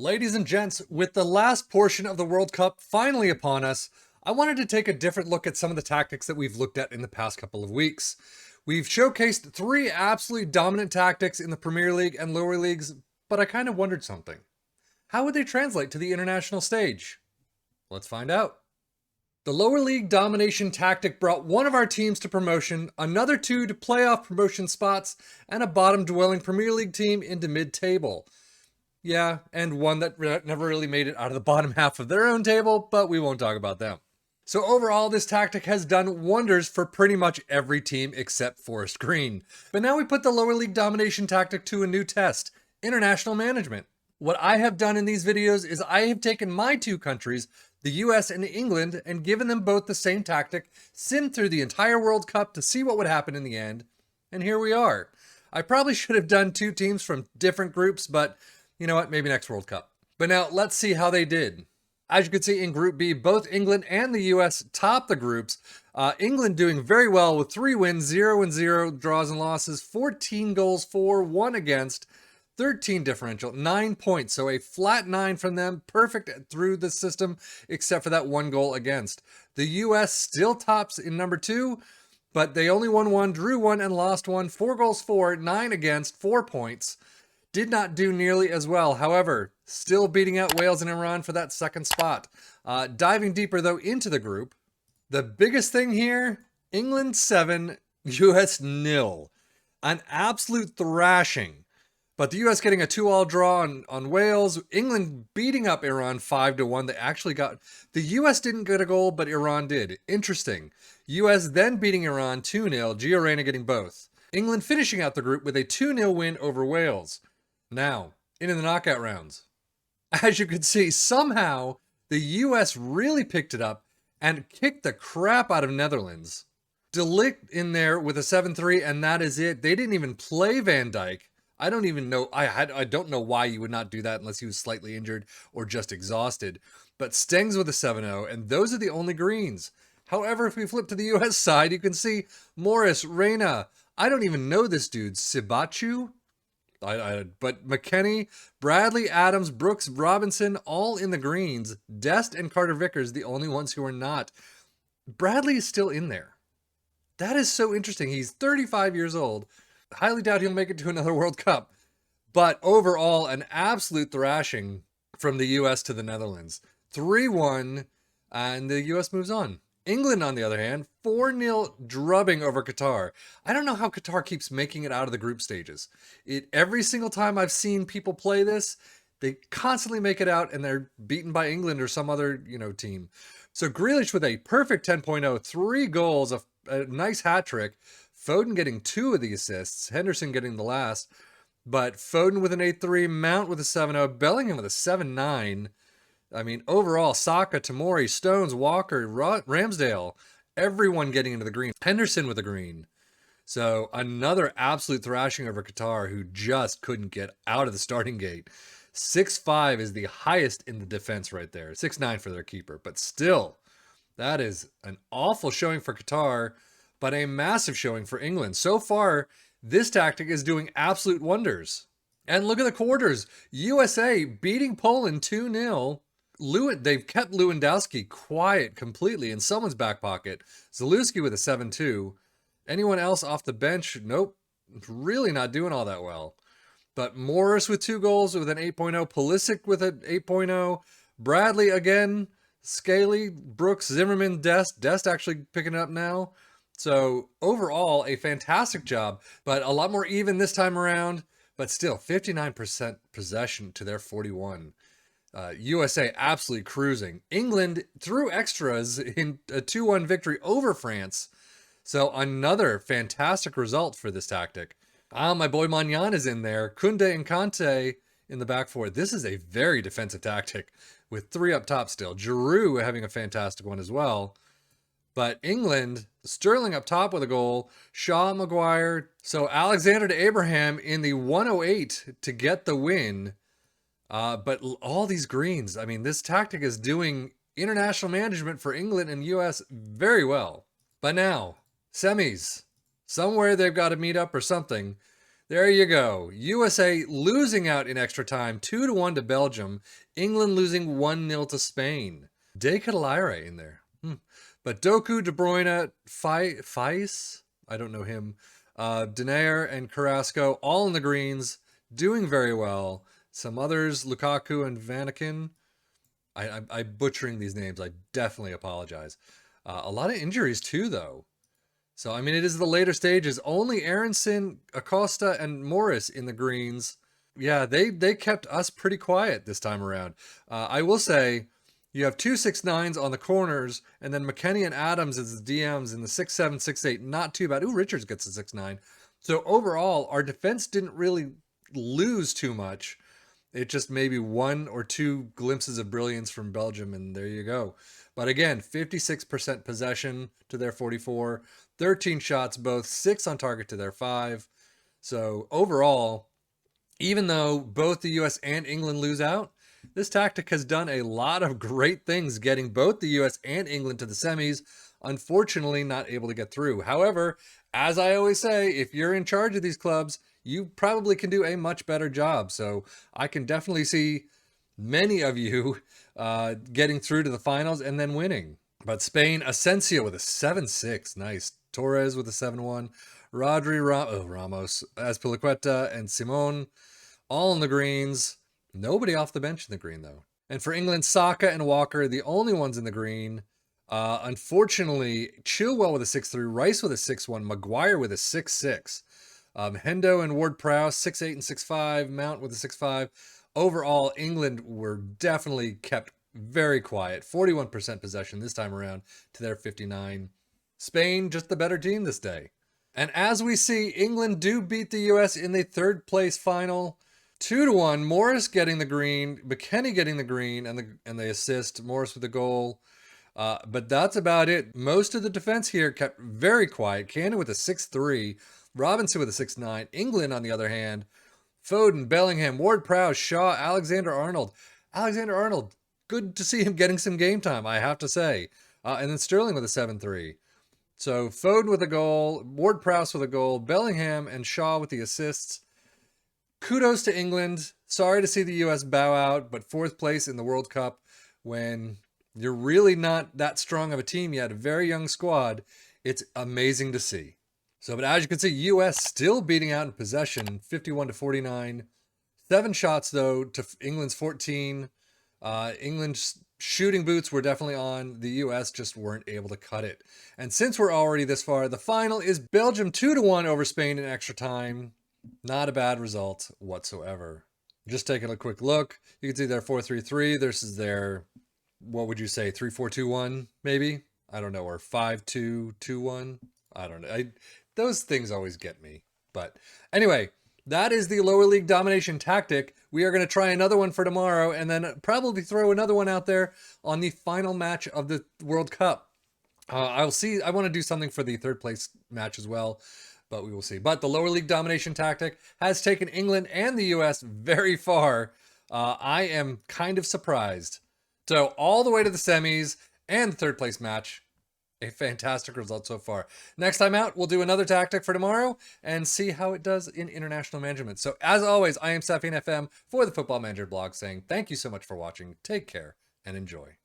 Ladies and gents, with the last portion of the World Cup finally upon us, I wanted to take a different look at some of the tactics that we've looked at in the past couple of weeks. We've showcased three absolutely dominant tactics in the Premier League and lower leagues, but I kind of wondered something. How would they translate to the international stage? Let's find out. The lower league domination tactic brought one of our teams to promotion, another two to playoff promotion spots, and a bottom dwelling Premier League team into mid-table. Yeah, and one that never really made it out of the bottom half of their own table, but we won't talk about them. So overall, this tactic has done wonders for pretty much every team except Forest Green. But now we put the lower league domination tactic to a new test: international management. What I have done in these videos is I have taken my two countries, the US and England, and given them both the same tactic, simmed through the entire World Cup to see what would happen in the end. And here we are. I probably should have done two teams from different groups, but you know what, maybe next World Cup. But now let's see how they did. As you can see in Group B, both England and the US top the groups. England doing very well with 3 wins, 0-0 draws and losses, 14 goals for, 1 against, 13 differential, 9 points. So a flat 9 from them, perfect through the system, except for that 1 goal against. The US still tops in number 2, but they only won 1, drew 1, and lost 1. 4 goals for, 9 against, 4 points. Did not do nearly as well. However, still beating out Wales and Iran for that second spot. Diving deeper, though, into the group, the biggest thing here, England 7, US 0. An absolute thrashing. But the US getting a 2-all draw on Wales. England beating up Iran 5-1. They actually got... The US didn't get a goal, but Iran did. Interesting. US then beating Iran 2-0. Gio Reyna getting both. England finishing out the group with a 2-0 win over Wales. Now, into the knockout rounds. As you can see, somehow the US really picked it up and kicked the crap out of Netherlands. De Ligt in there with a 7-3, and that is it. They didn't even play Van Dijk. I don't even know. I don't know why you would not do that unless he was slightly injured or just exhausted. But Stengs with a 7-0, and those are the only greens. However, if we flip to the US side, you can see Morris, Reyna. I don't even know this dude. Sibachu? But McKennie, Bradley, Adams, Brooks, Robinson, all in the greens. Dest and Carter Vickers, the only ones who are not. Bradley is still in there. That is so interesting. He's 35 years old. Highly doubt he'll make it to another World Cup. But overall, an absolute thrashing from the US to the Netherlands. 3-1, and the US moves on. England, on the other hand, 4-0 drubbing over Qatar. I don't know how Qatar keeps making it out of the group stages. Every single time I've seen people play this, they constantly make it out and they're beaten by England or some other, team. So Grealish with a perfect 10.0, 3 goals, a nice hat trick. Foden getting 2 of the assists, Henderson getting the last. But Foden with an 8-3, Mount with a 7-0, Bellingham with a 7-9. I mean, overall, Saka, Tamori, Stones, Walker, Ramsdale, everyone getting into the green. Henderson with a green. So another absolute thrashing over Qatar, who just couldn't get out of the starting gate. 6-5 is the highest in the defense right there. 6-9 for their keeper. But still, that is an awful showing for Qatar, but a massive showing for England. So far, this tactic is doing absolute wonders. And look at the quarters. USA beating Poland 2-0. They've kept Lewandowski quiet completely in someone's back pocket. Zalewski with a 7-2. Anyone else off the bench? Nope. Really not doing all that well. But Morris with 2 goals with an 8.0. Pulisic with an 8.0. Bradley again. Scaly, Brooks, Zimmerman, Dest. Dest actually picking it up now. So overall, a fantastic job. But a lot more even this time around. But still, 59% possession to their 41%. USA absolutely cruising. England through extras in a 2-1 victory over France. So another fantastic result for this tactic. My boy Magnan is in there. Kunde and Kante in the back four. This is a very defensive tactic with 3 up top still. Giroud having a fantastic one as well. But England, Sterling up top with a goal. Shaw, Maguire. So Alexander to Abraham in the 108 to get the win. But all these greens, I mean, this tactic is doing international management for England and US very well. But now, semis. Somewhere they've got to meet up or something. There you go. USA losing out in extra time 2-1 to Belgium. England losing 1-0 to Spain. De Ketelaere in there. But Doku, De Bruyne, Fais, I don't know him, Denayer and Carrasco, all in the greens, doing very well. Some others, Lukaku and Vanaken. I'm butchering these names. I definitely apologize. A lot of injuries too, though. So, I mean, it is the later stages. Only Aronson, Acosta, and Morris in the greens. Yeah, they kept us pretty quiet this time around. I will say, you have 2 6-9s on the corners, and then McKennie and Adams as the DMs in the 6-7, 6-8. Not too bad. Ooh, Richards gets a 6-9. So overall, our defense didn't really lose too much. It just maybe 1 or 2 glimpses of brilliance from Belgium, and there you go. But again, 56% possession to their 44, 13 shots, both 6 on target to their 5. So overall, even though both the US and England lose out, this tactic has done a lot of great things, getting both the US and England to the semis. Unfortunately, not able to get through. However, as I always say, if you're in charge of these clubs, you probably can do a much better job. So I can definitely see many of you getting through to the finals and then winning. But Spain, Asensio with a 7-6. Nice. Torres with a 7-1. Ramos, Azpilicueta, and Simon all in the greens. Nobody off the bench in the green, though. And for England, Saka and Walker, the only ones in the green. Unfortunately, Chilwell with a 6-3, Rice with a 6-1, Maguire with a 6-6. Hendo and Ward-Prowse, 6-8 and 6-5, Mount with a 6-5. Overall, England were definitely kept very quiet. 41% possession this time around to their 59. Spain, just the better team this day. And as we see, England do beat the US in the third place final. 2-1, Morris getting the green, McKennie getting the green and the assist, Morris with the goal. But that's about it. Most of the defense here kept very quiet. Cannon with a 6-3, Robinson with a 6-9. England, on the other hand, Foden, Bellingham, Ward-Prowse, Shaw, Alexander-Arnold. Alexander-Arnold, good to see him getting some game time, I have to say. And then Sterling with a 7-3. So Foden with a goal, Ward-Prowse with a goal, Bellingham and Shaw with the assists. Kudos to England. Sorry to see the US bow out, but 4th place in the World Cup when you're really not that strong of a team yet, a very young squad. It's amazing to see. So, but as you can see, US still beating out in possession, 51-49. 7 shots, though, to England's 14. England's shooting boots were definitely on. The US just weren't able to cut it. And since we're already this far, the final is Belgium 2-1 over Spain in extra time. Not a bad result whatsoever. Just taking a quick look, you can see their 4-3-3. This is their, what would you say, 3-4-2-1 maybe? I don't know, or 5-2-2-1. I don't know. Those things always get me. But anyway, that is the lower league domination tactic. We are going to try another one for tomorrow and then probably throw another one out there on the final match of the World Cup. I'll see. I want to do something for the 3rd place match as well, but we will see. But the lower league domination tactic has taken England and the US very far. I am kind of surprised. So all the way to the semis and the 3rd place match. A fantastic result so far. Next time out, we'll do another tactic for tomorrow and see how it does in international management. So as always, I am Sapien FM for the Football Manager blog saying thank you so much for watching. Take care and enjoy.